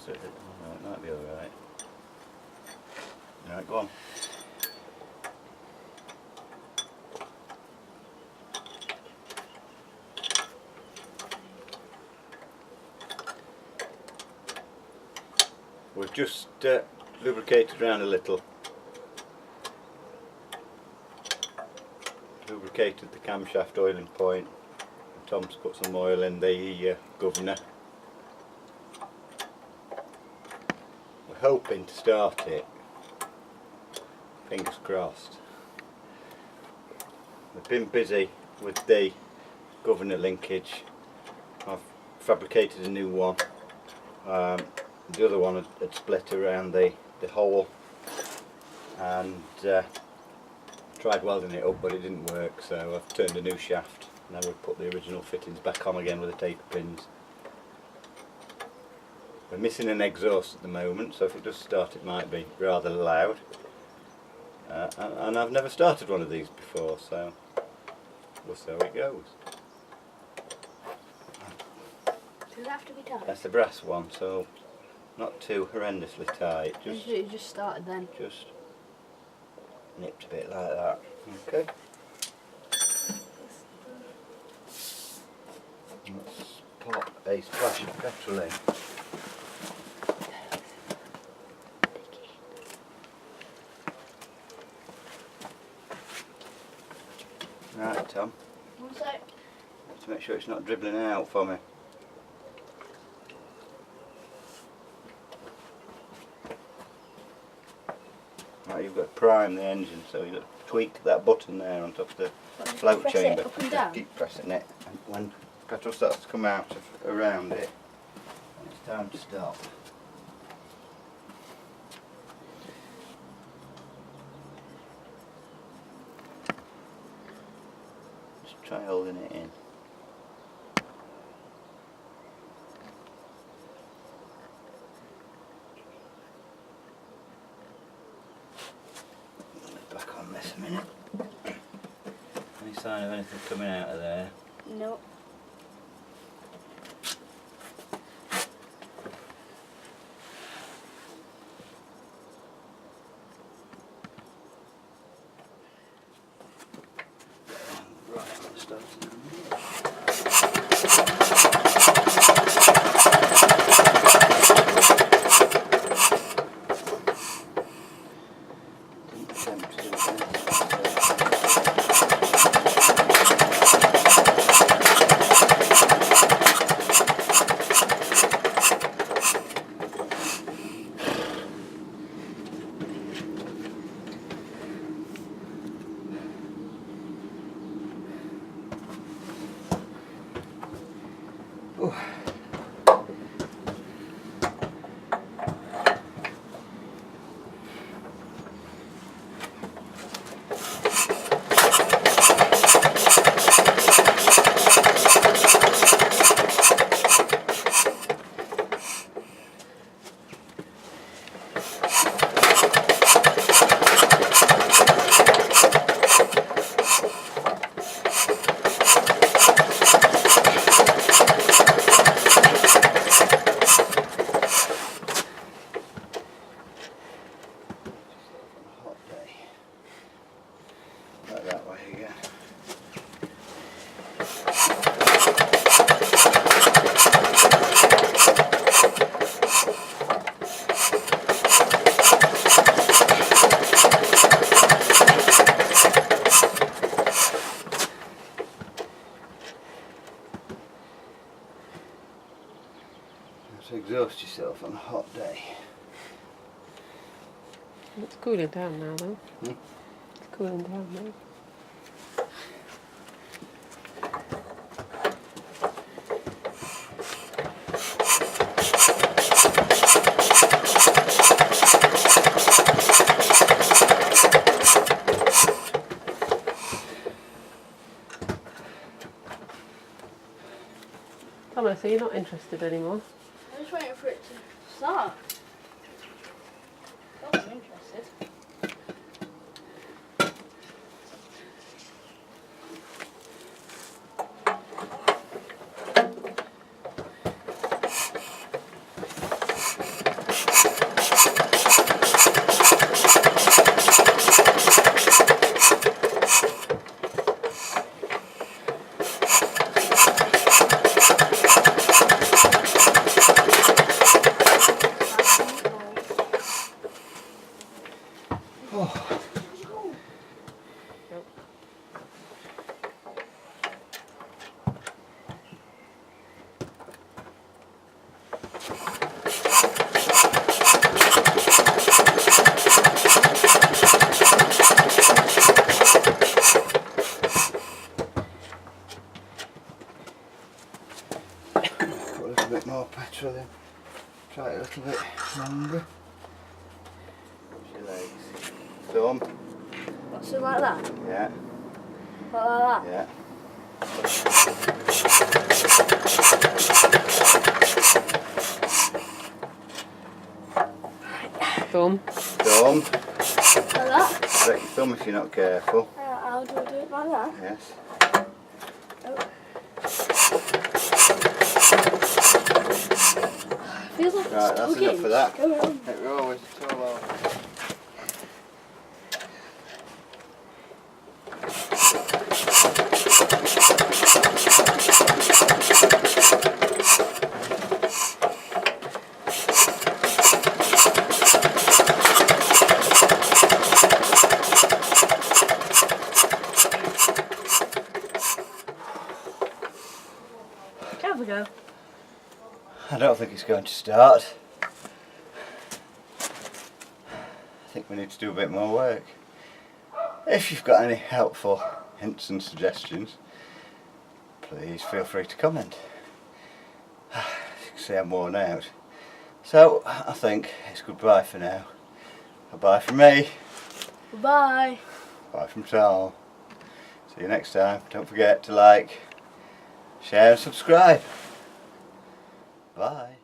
so it might be alright. Alright, go on. We've just lubricated around a little. Lubricated the camshaft oiling point. Tom's put some oil in the governor. We're hoping to start it. Fingers crossed. We've been busy with the governor linkage. I've fabricated a new one. The other one had split around the hole, and tried welding it up, but it didn't work, so I've turned a new shaft. Now we've put the original fittings back on again with the taper pins. We're missing an exhaust at the moment, so if it does start it might be rather loud. And I've never started one of these before, so we'll see how it goes. Does it have to be tight? That's the brass one, so not too horrendously tight. It just started then. Just nipped a bit like that. Okay. Let's pop a splash of petrol in. Right, Tom. One sec. Just to make sure it's not dribbling out for me. Right, you've got to prime the engine, so you've got to tweak that button there on top of the float press chamber. it up and down? Keep pressing it, and when petrol starts to come out of around it, it's time to stop. Just try holding it in. Back on this a minute. Any sign of anything coming out of there? No. Right, let's start it. That way again. To exhaust yourself on a hot day. It's cooling down now though. Hmm? It's cooling down now. Thomas, are you not interested anymore? I'm just waiting for it to start. Oh, I'm interested. try it a little bit longer. Your legs. Thumb. What's it like that? Yeah. What, like that? Yeah. Thumb. Thumb. Like that? Break your thumb if you're not careful. How do I do it like that? Yes. Feels like Right, it's that's tugging. enough of that. Go on. We're always too low. Have a go. I don't think it's going to start. I think we need to do a bit more work. If you've got any helpful hints and suggestions, please feel free to comment. As you can see, I'm worn out. So I think it's goodbye for now. Bye from me. Bye. Bye from Tom. See you next time. Don't forget to like, share and subscribe. Bye.